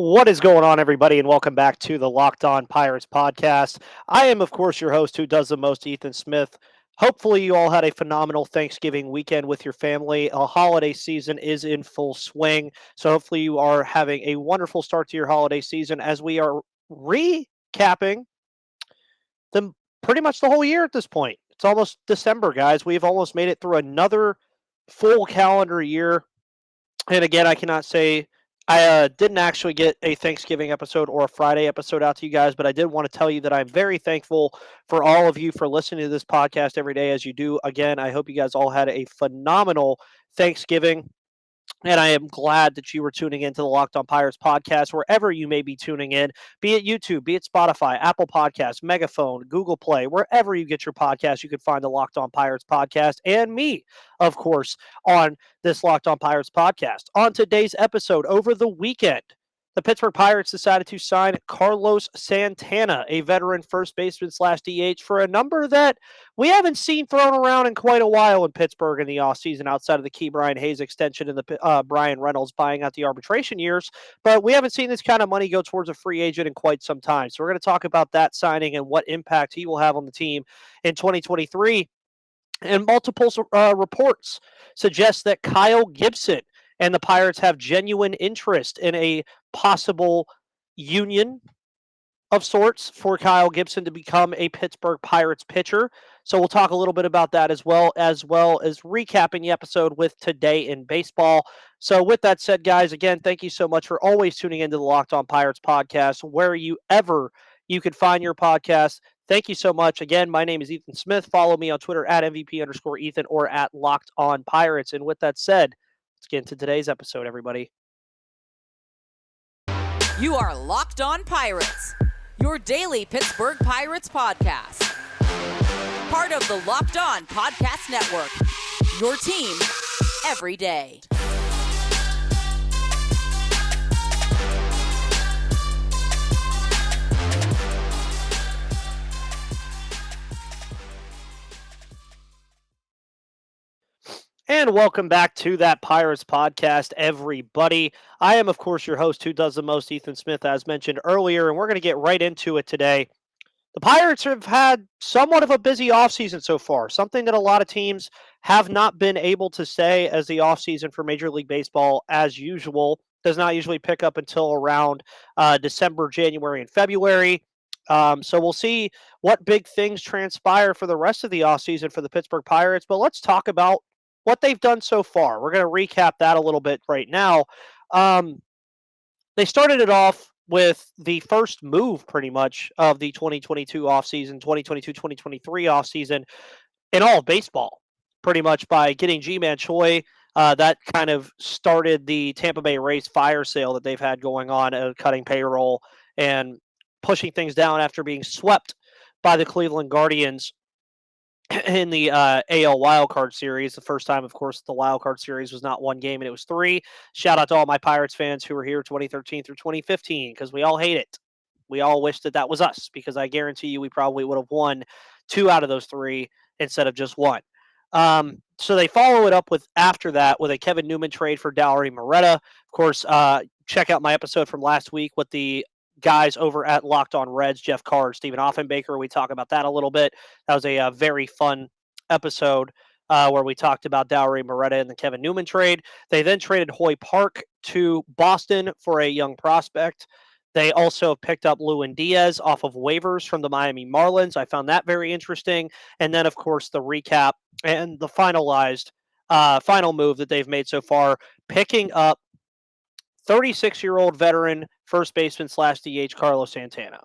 What is going on, everybody, and welcome back to the Locked On Pirates podcast. I am, of course, your host who does the most, Ethan Smith. Hopefully, you all had a phenomenal Thanksgiving weekend with your family. A holiday season is in full swing, so hopefully, you are having a wonderful start to your holiday season as we are recapping the pretty much the whole year at this point. It's almost December, guys. We've almost made it through another full calendar year. And again, I cannot say I didn't actually get a Thanksgiving episode or a Friday episode out to you guys, but I did want to tell you that I'm very thankful for all of you for listening to this podcast every day as you do. Again, I hope you guys all had a phenomenal Thanksgiving. And I am glad that you were tuning into the Locked On Pirates podcast, wherever you may be tuning in, be it YouTube, be it Spotify, Apple Podcasts, Megaphone, Google Play, wherever you get your podcast, you can find the Locked On Pirates podcast and me, of course, on this Locked On Pirates podcast. On today's episode, over the weekend, the Pittsburgh Pirates decided to sign Carlos Santana, a veteran first baseman / DH, for a number that we haven't seen thrown around in quite a while in Pittsburgh in the offseason outside of the Key Brian Hayes extension and the Brian Reynolds buying out the arbitration years. But we haven't seen this kind of money go towards a free agent in quite some time. So we're going to talk about that signing and what impact he will have on the team in 2023. And multiple reports suggest that Kyle Gibson and the Pirates have genuine interest in a possible union of sorts for Kyle Gibson to become a Pittsburgh Pirates pitcher. So we'll talk a little bit about that as well as recapping the episode with Today in Baseball. So with that said, guys, again, thank you so much for always tuning into the Locked On Pirates podcast, wherever you could find your podcast. Thank you so much. Again, my name is Ethan Smith. Follow me on Twitter at MVP_Ethan or at Locked On Pirates. And with that said, let's get into today's episode, everybody. You are Locked On Pirates, your daily Pittsburgh Pirates podcast. Part of the Locked On Podcast Network, your team every day. And welcome back to that Pirates podcast, everybody. I am, of course, your host who does the most, Ethan Smith, as mentioned earlier, and we're going to get right into it today. The Pirates have had somewhat of a busy offseason so far, something that a lot of teams have not been able to say as the offseason for Major League Baseball, as usual, does not usually pick up until around December, January, and February. So we'll see what big things transpire for the rest of the offseason for the Pittsburgh Pirates, but let's talk about what they've done so far. We're going to recap that a little bit right now. They started it off with the first move pretty much of the 2022 offseason, 2022-2023 offseason in all of baseball, pretty much by getting G-Man Choi. That kind of started the Tampa Bay Rays fire sale that they've had going on, cutting payroll and pushing things down after being swept by the Cleveland Guardians in the AL wildcard series. The first time, of course, the wildcard series was not one game and it was 3. Shout out to all my Pirates fans who were here 2013 through 2015 because we all hate it. We all wish that was us because I guarantee you we probably would have won 2 out of those 3 instead of just 1. So they follow it up with after that with a Kevin Newman trade for Dauri Moreta. Of course, check out my episode from last week with the guys over at Locked On Reds, Jeff Carr, Stephen Offenbaker. We talk about that a little bit. That was a very fun episode where we talked about Dauri Moreta and the Kevin Newman trade. They then traded Hoy Park to Boston for a young prospect. They also picked up Lewin Diaz off of waivers from the Miami Marlins. I found that very interesting. And then, of course, the recap and the finalized final move that they've made so far, picking up 36-year-old veteran first baseman / DH Carlos Santana.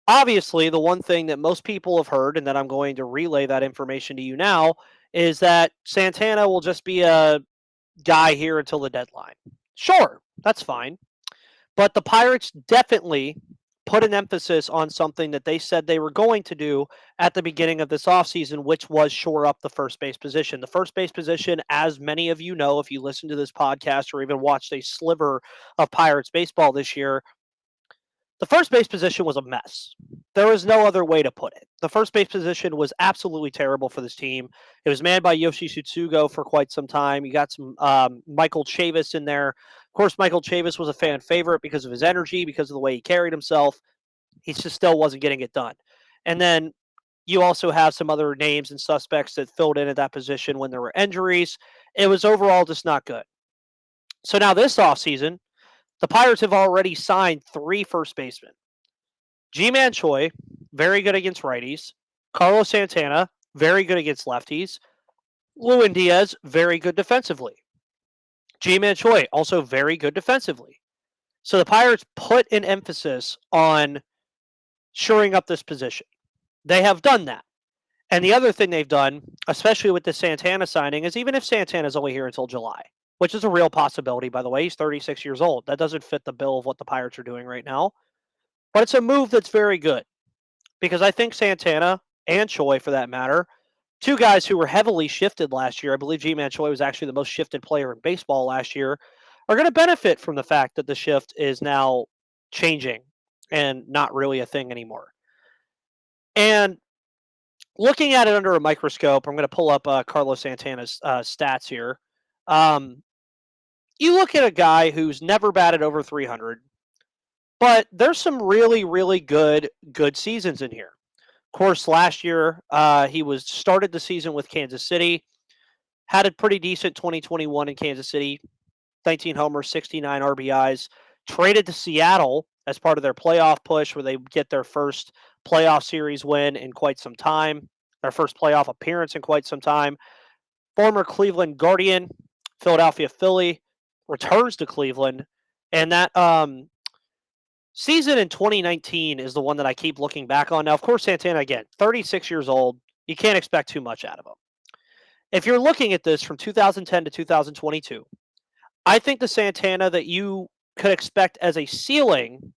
Obviously, the one thing that most people have heard, and that I'm going to relay that information to you now, is that Santana will just be a guy here until the deadline. Sure, that's fine. But the Pirates definitely put an emphasis on something that they said they were going to do at the beginning of this offseason, which was shore up the first base position. The first base position, as many of you know, if you listen to this podcast or even watched a sliver of Pirates baseball this year, the first base position was a mess. There was no other way to put it. The first base position was absolutely terrible for this team. It was manned by Yoshi Tsutsugo for quite some time. You got some Michael Chavis in there Of course, Michael Chavis was a fan favorite because of his energy, because of the way he carried himself. He just still wasn't getting it done. And then you also have some other names and suspects that filled in at that position when there were injuries. It was overall just not good. So now this offseason, the Pirates have already signed 3 first basemen. G-Man Choi, very good against righties. Carlos Santana, very good against lefties. Lewin Diaz, very good defensively. G-Man Choi, also very good defensively. So the Pirates put an emphasis on shoring up this position. They have done that. And the other thing they've done, especially with the Santana signing, is even if Santana's only here until July, which is a real possibility, by the way, he's 36 years old. That doesn't fit the bill of what the Pirates are doing right now. But it's a move that's very good because I think Santana and Choi, for that matter, 2 guys who were heavily shifted last year, I believe G-Man Choi was actually the most shifted player in baseball last year, are going to benefit from the fact that the shift is now changing and not really a thing anymore. And looking at it under a microscope, I'm going to pull up Carlos Santana's stats here. You look at a guy who's never batted over 300, but there's some really, really good seasons in here. Of course, last year he was started the season with Kansas City, had a pretty decent 2021 in Kansas City, 19 homers, 69 RBIs, traded to Seattle as part of their playoff push where they get their first playoff series win in quite some time, their first playoff appearance in quite some time. Former Cleveland Guardian, Philadelphia Philly, returns to Cleveland. And that season in 2019 is the one that I keep looking back on. Now, of course, Santana, again, 36 years old. You can't expect too much out of him. If you're looking at this from 2010 to 2022, I think the Santana that you could expect as a ceiling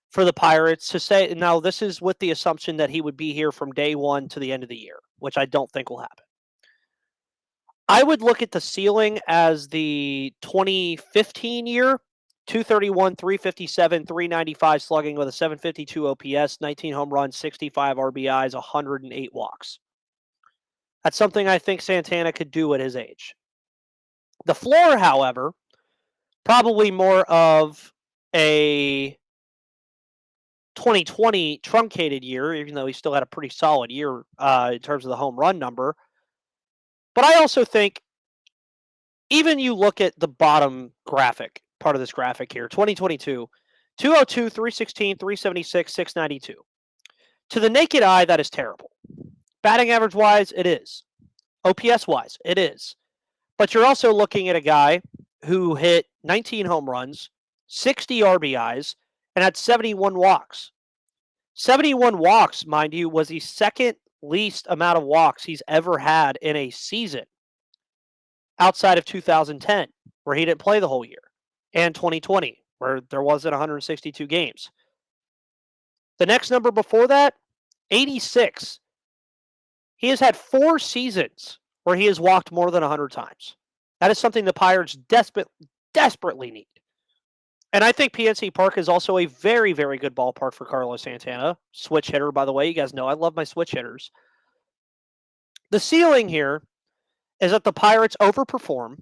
for the Pirates to say, now this is with the assumption that he would be here from day one to the end of the year, which I don't think will happen. I would look at the ceiling as the 2015 year, 231, 357, 395 slugging with a 752 OPS, 19 home runs, 65 RBIs, 108 walks. That's something I think Santana could do at his age. The floor, however, probably more of a 2020 truncated year, even though he still had a pretty solid year in terms of the home run number. But I also think even you look at the bottom graphic, part of this graphic here, 2022, 202, 316, 376, 692. To the naked eye, that is terrible. Batting average wise, it is. OPS wise, it is. But you're also looking at a guy who hit 19 home runs, 60 RBIs, and had 71 walks. 71 walks, mind you, was the second least amount of walks he's ever had in a season outside of 2010, where he didn't play the whole year, and 2020, where there wasn't 162 games. The next number before that, 86. He has had 4 seasons where he has walked more than 100 times. That is something the Pirates desperately need. And I think PNC Park is also a very, very good ballpark for Carlos Santana. Switch hitter, by the way. You guys know I love my switch hitters. The ceiling here is that the Pirates overperform,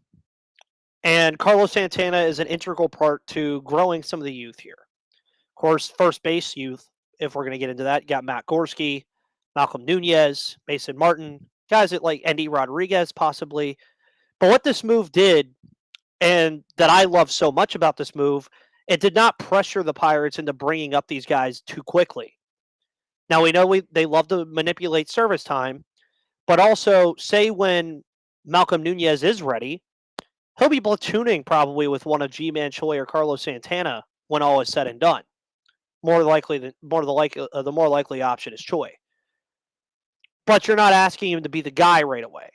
and Carlos Santana is an integral part to growing some of the youth here. Of course, first base youth, if we're going to get into that, you got Matt Gorski, Malcolm Nunez, Mason Martin, guys like Andy Rodriguez possibly. But what this move did, and that I love so much about this move, it did not pressure the Pirates into bringing up these guys too quickly. Now, we know they love to manipulate service time, but also say when Malcolm Nunez is ready, he'll be platooning probably with one of G-Man Choi or Carlos Santana when all is said and done. The more likely option is Choi. But you're not asking him to be the guy right away.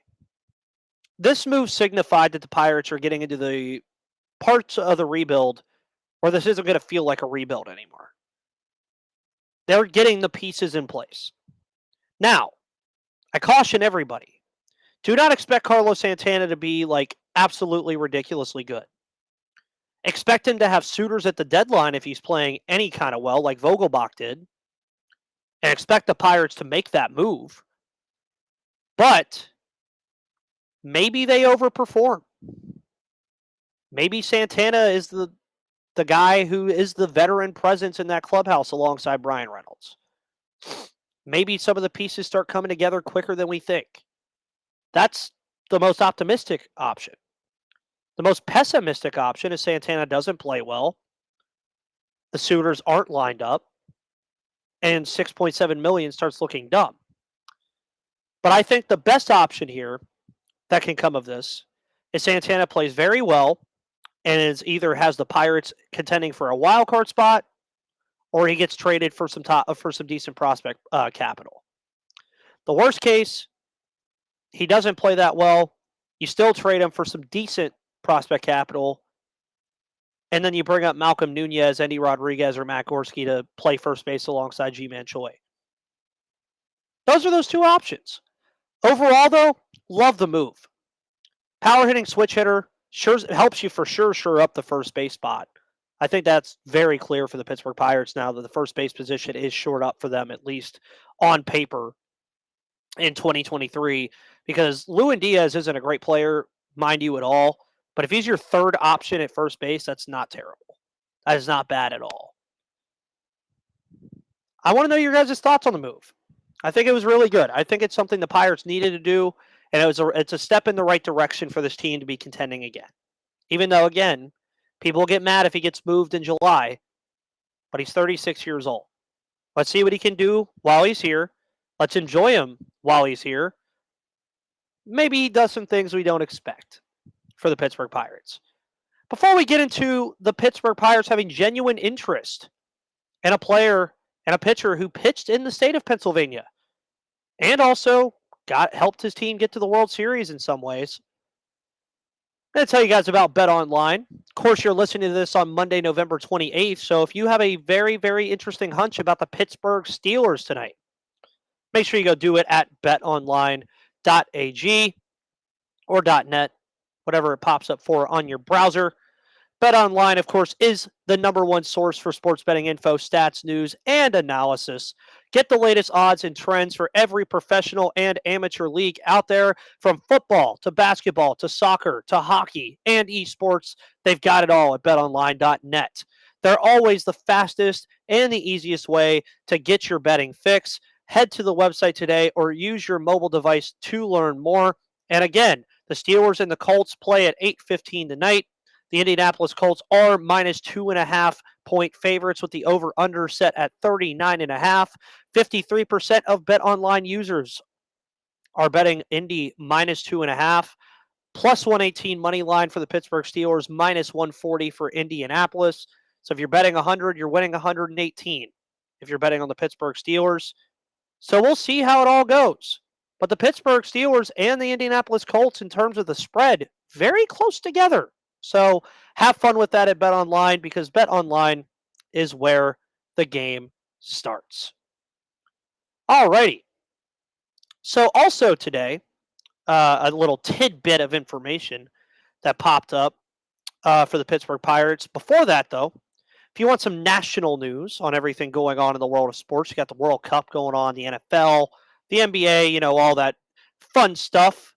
This move signified that the Pirates are getting into the parts of the rebuild where this isn't going to feel like a rebuild anymore. They're getting the pieces in place. Now, I caution everybody. Do not expect Carlos Santana to be like absolutely ridiculously good. Expect him to have suitors at the deadline if he's playing any kind of well, like Vogelbach did. And expect the Pirates to make that move. But maybe they overperform. Maybe Santana is the guy who is the veteran presence in that clubhouse alongside Brian Reynolds. Maybe some of the pieces start coming together quicker than we think. That's the most optimistic option. The most pessimistic option is Santana doesn't play well. The suitors aren't lined up, and 6.7 million starts looking dumb. But I think the best option here that can come of this is Santana plays very well and is either has the Pirates contending for a wild card spot, or he gets traded for some decent prospect capital. The worst case, he doesn't play that well. You still trade him for some decent prospect capital, and then you bring up Malcolm Nunez, Endy Rodriguez, or Matt Gorski to play first base alongside G-Man Choi. Those are those two options. Overall, though, love the move. Power hitting switch hitter sure helps you for sure up the first base spot. I think that's very clear for the Pittsburgh Pirates now that the first base position is shored up for them, at least on paper, in 2023. Because Lewin Diaz isn't a great player, mind you, at all. But if he's your third option at first base, that's not terrible. That is not bad at all. I want to know your guys' thoughts on the move. I think it was really good. I think it's something the Pirates needed to do, and it's a step in the right direction for this team to be contending again. Even though, again, people will get mad if he gets moved in July, but he's 36 years old. Let's see what he can do while he's here. Let's enjoy him while he's here. Maybe he does some things we don't expect for the Pittsburgh Pirates. Before we get into the Pittsburgh Pirates having genuine interest in a player and a pitcher who pitched in the state of Pennsylvania and also helped his team get to the World Series in some ways, I'm going to tell you guys about Bet Online. Of course, you're listening to this on Monday, November 28th, so if you have a very, very interesting hunch about the Pittsburgh Steelers tonight, make sure you go do it at betonline.ag or .net, whatever it pops up for on your browser. BetOnline, of course, is the number one source for sports betting info, stats, news, and analysis. Get the latest odds and trends for every professional and amateur league out there, from football to basketball to soccer to hockey and esports. They've got it all at betonline.net. They're always the fastest and the easiest way to get your betting fix. Head to the website today or use your mobile device to learn more. And again, the Steelers and the Colts play at 8:15 tonight. The Indianapolis Colts are minus 2.5 point favorites with the over-under set at 39.5. 53% of BetOnline users are betting Indy minus 2.5. Plus 118 money line for the Pittsburgh Steelers, minus 140 for Indianapolis. So if you're betting 100, you're winning 118 if you're betting on the Pittsburgh Steelers. So we'll see how it all goes. But the Pittsburgh Steelers and the Indianapolis Colts, in terms of the spread, very close together. So have fun with that at BetOnline, because BetOnline is where the game starts. Alrighty. So also today, a little tidbit of information that popped up for the Pittsburgh Pirates. Before that, though, if you want some national news on everything going on in the world of sports, you got the World Cup going on, the NFL, the NBA, all that fun stuff.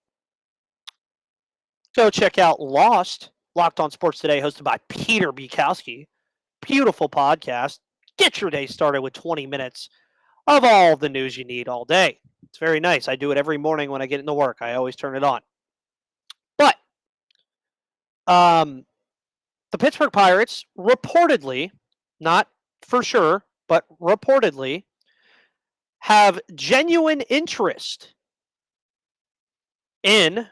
Go check out Locked on Sports Today, hosted by Peter Bukowski. Beautiful podcast. Get your day started with 20 minutes of all the news you need all day. It's very nice. I do it every morning when I get into work. I always turn it on. But the Pittsburgh Pirates reportedly, not for sure, but reportedly, have genuine interest in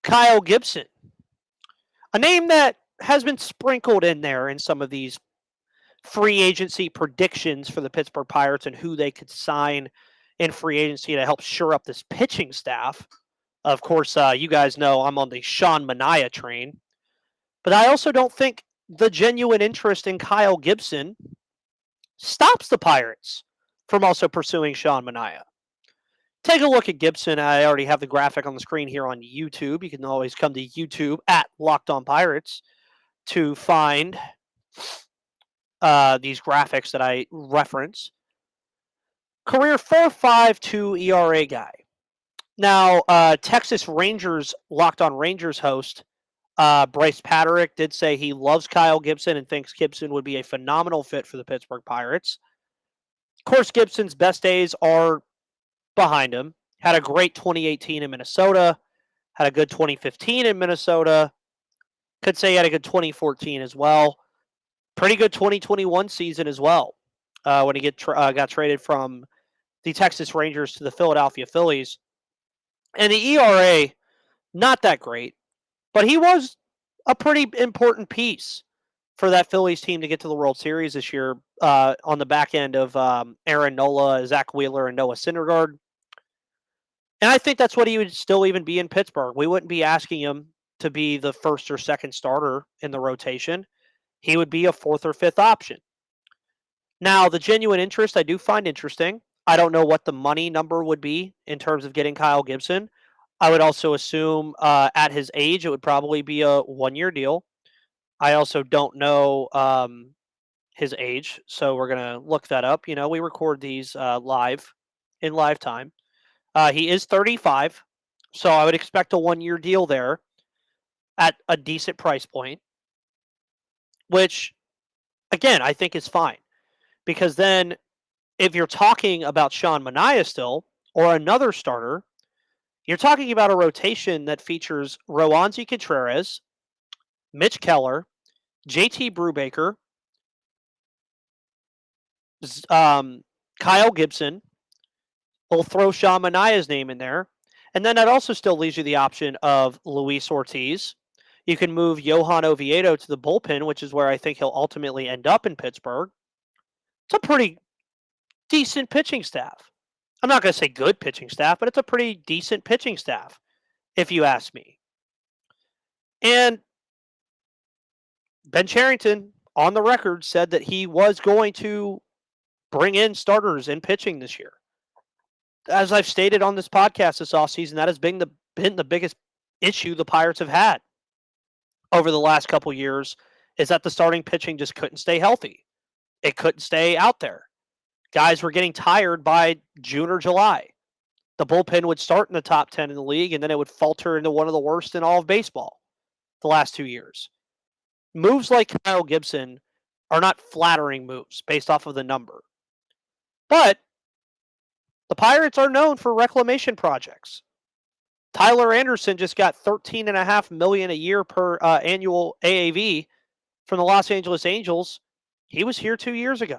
Kyle Gibson. A name that has been sprinkled in there in some of these free agency predictions for the Pittsburgh Pirates and who they could sign in free agency to help shore up this pitching staff. Of course, you guys know I'm on the Sean Manaea train. But I also don't think the genuine interest in Kyle Gibson stops the Pirates from also pursuing Sean Manaea. Take a look at Gibson. I already have the graphic on the screen here on YouTube. You can always come to YouTube at Locked On Pirates to find these graphics that I reference. Career 4.52 ERA guy. Now, Texas Rangers Locked On Rangers host Bryce Patrick did say he loves Kyle Gibson and thinks Gibson would be a phenomenal fit for the Pittsburgh Pirates. Of course, Gibson's best days are behind him. Had a great 2018 in Minnesota, had a good 2015 in Minnesota. Could say he had a good 2014 as well. Pretty good 2021 season as well when he got traded from the Texas Rangers to the Philadelphia Phillies. And the ERA, not that great, but he was a pretty important piece for that Phillies team to get to the World Series this year on the back end of Aaron Nola, Zach Wheeler, and Noah Syndergaard. And I think that's what he would still even be in Pittsburgh. We wouldn't be asking him to be the first or second starter in the rotation. He would be a fourth or fifth option. Now, the genuine interest I do find interesting. I don't know what the money number would be in terms of getting Kyle Gibson. I would also assume at his age, it would probably be a 1-year deal. I also don't know his age, so we're going to look that up. We record these live in live time. He is 35, so I would expect a 1-year deal there at a decent price point, which, again, I think is fine. Because then if you're talking about Sean Manaea still or another starter, you're talking about a rotation that features Roansy Contreras, Mitch Keller, JT Brubaker, Kyle Gibson. We'll throw Sean Manaea's name in there. And then that also still leaves you the option of Luis Ortiz. You can move Johan Oviedo to the bullpen, which is where I think he'll ultimately end up in Pittsburgh. It's a pretty decent pitching staff. I'm not going to say good pitching staff, but it's a pretty decent pitching staff, if you ask me. And Ben Cherington, on the record, said that he was going to bring in starters in pitching this year. As I've stated on this podcast this offseason, that has been the biggest issue the Pirates have had over the last couple years, is that the starting pitching just couldn't stay healthy. It couldn't stay out there. Guys were getting tired by June or July. The bullpen would start in the top 10 in the league, and then it would falter into one of the worst in all of baseball the last 2 years. Moves like Kyle Gibson are not flattering moves based off of the number. But the Pirates are known for reclamation projects. Tyler Anderson just got $13.5 million a year per annual AAV from the Los Angeles Angels. He was here 2 years ago.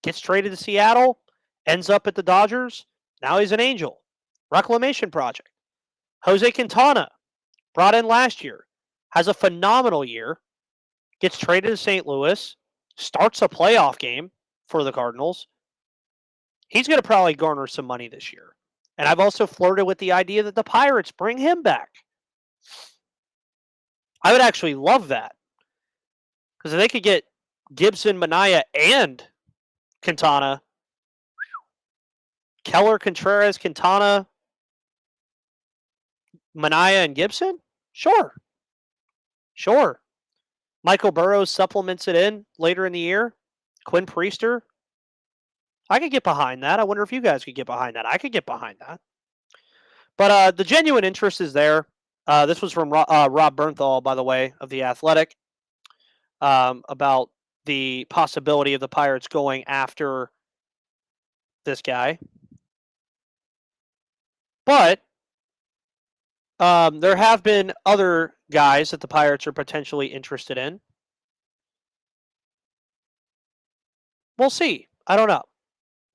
Gets traded to Seattle, ends up at the Dodgers. Now he's an Angel. Reclamation project. Jose Quintana, brought in last year, has a phenomenal year. Gets traded to St. Louis, starts a playoff game for the Cardinals. He's going to probably garner some money this year. And I've also flirted with the idea that the Pirates bring him back. I would actually love that. Because if they could get Gibson, Manaea, and Quintana, Keller, Contreras, Quintana, Manaea, and Gibson, sure. Michael Burrows supplements it in later in the year. Quinn Priester. I could get behind that. I wonder if you guys could get behind that. I could get behind that. But the genuine interest is there. This was from Rob Bernthal, by the way, of The Athletic, about the possibility of the Pirates going after this guy. But there have been other guys that the Pirates are potentially interested in. We'll see. I don't know.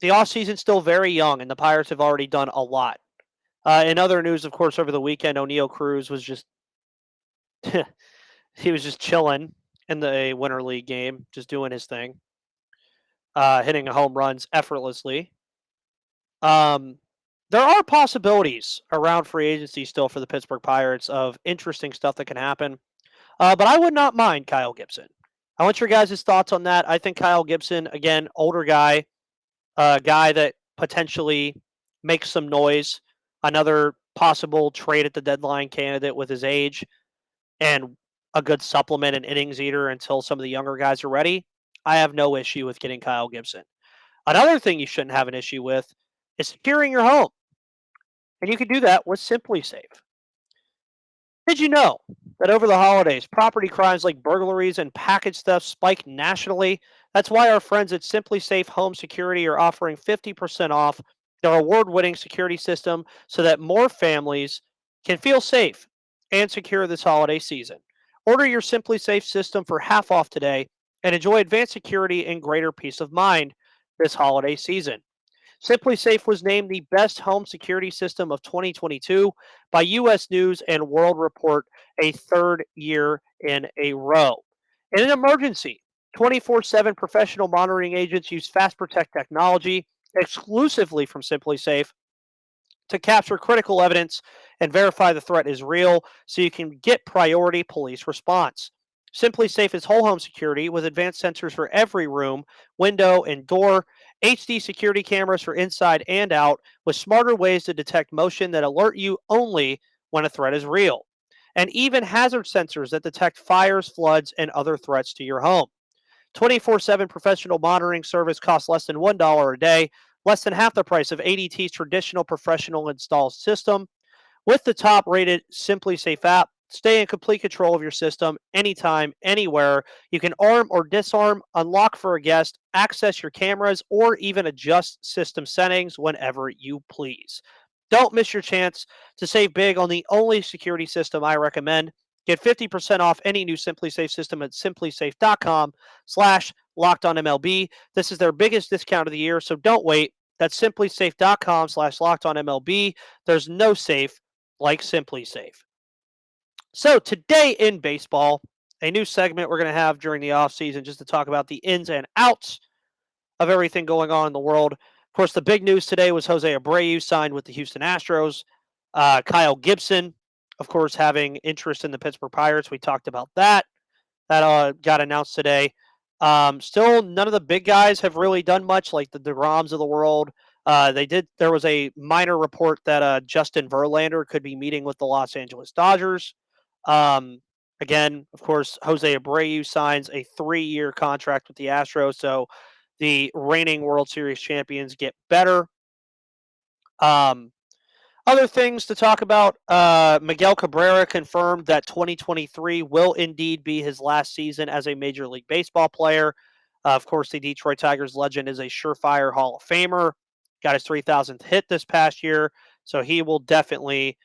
The offseason's still very young, and the Pirates have already done a lot. In other news, of course, over the weekend, O'Neal Cruz was just he was just chilling in the Winter League game, just doing his thing, hitting home runs effortlessly. There are possibilities around free agency still for the Pittsburgh Pirates of interesting stuff that can happen. But I would not mind Kyle Gibson. I want your guys' thoughts on that. I think Kyle Gibson, again, older guy, guy that potentially makes some noise, another possible trade at the deadline candidate with his age, and a good supplement and innings eater until some of the younger guys are ready. I have no issue with getting Kyle Gibson. Another thing you shouldn't have an issue with is securing your home. And you can do that with Simply Safe. Did you know that over the holidays, property crimes like burglaries and package theft spiked nationally? That's why our friends at Simply Safe Home Security are offering 50% off their award winning security system so that more families can feel safe and secure this holiday season. Order your Simply Safe system for half off today and enjoy advanced security and greater peace of mind this holiday season. Simply Safe was named the best home security system of 2022 by US News and World Report a third year in a row. In an emergency, 24/7 professional monitoring agents use Fast Protect technology exclusively from Simply Safe to capture critical evidence and verify the threat is real so you can get priority police response. Simply Safe is whole home security with advanced sensors for every room, window, and door, HD security cameras for inside and out, with smarter ways to detect motion that alert you only when a threat is real, and even hazard sensors that detect fires, floods, and other threats to your home. 24/7 professional monitoring service costs less than $1 a day, less than half the price of ADT's traditional professional install system. With the top rated Simply Safe app, stay in complete control of your system anytime, anywhere. You can arm or disarm, unlock for a guest, access your cameras, or even adjust system settings whenever you please. Don't miss your chance to save big on the only security system I recommend. Get 50% off any new Simply Safe system at simplysafe.com/LockedOnMLB. This is their biggest discount of the year, so don't wait. That's simplysafe.com/LockedOnMLB. There's no safe like Simply Safe. So today in baseball, a new segment we're going to have during the offseason just to talk about the ins and outs of everything going on in the world. Of course, the big news today was Jose Abreu signed with the Houston Astros. Kyle Gibson, of course, having interest in the Pittsburgh Pirates. We talked about that. That got announced today. Still, none of the big guys have really done much, like the DeGroms of the world. They did. There was a minor report that Justin Verlander could be meeting with the Los Angeles Dodgers. Um, Again, of course, Jose Abreu signs a 3-year contract with the Astros, so the reigning World Series champions get better. Um, Other things to talk about, Miguel Cabrera confirmed that 2023 will indeed be his last season as a Major League Baseball player. Of course, the Detroit Tigers legend is a surefire Hall of Famer. Got his 3,000th hit this past year, so he will definitely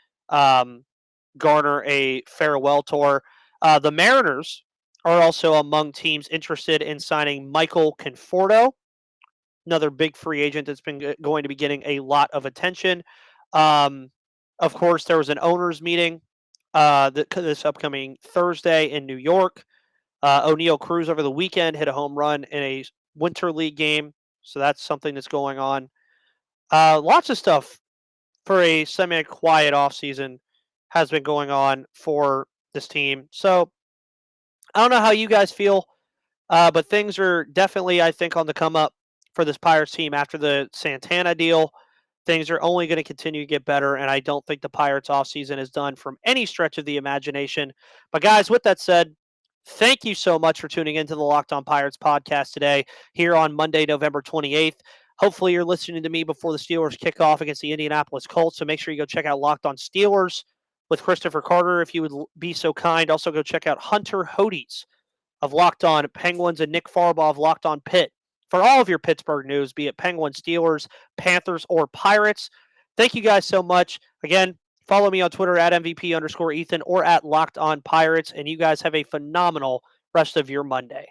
garner a farewell tour. The Mariners are also among teams interested in signing Michael Conforto, another big free agent that's been going to be getting a lot of attention. Um, of course, there was an owners meeting this upcoming Thursday in New York. O'Neill Cruz over the weekend hit a home run in a winter league game, so that's something that's going on. Lots of stuff for a semi-quiet offseason has been going on for this team. So I don't know how you guys feel, but things are definitely, I think, on the come up for this Pirates team after the Santana deal. Things are only going to continue to get better, and I don't think the Pirates offseason is done from any stretch of the imagination. But, guys, with that said, thank you so much for tuning into the Locked On Pirates podcast today here on Monday, November 28th. Hopefully, you're listening to me before the Steelers kick off against the Indianapolis Colts, so make sure you go check out Locked On Steelers with Christopher Carter, if you would be so kind. Also, go check out Hunter Hodes of Locked On Penguins and Nick Farbaugh of Locked On Pitt for all of your Pittsburgh news, be it Penguins, Steelers, Panthers, or Pirates. Thank you guys so much. Again, follow me on Twitter at MVP_Ethan or at Locked On Pirates, and you guys have a phenomenal rest of your Monday.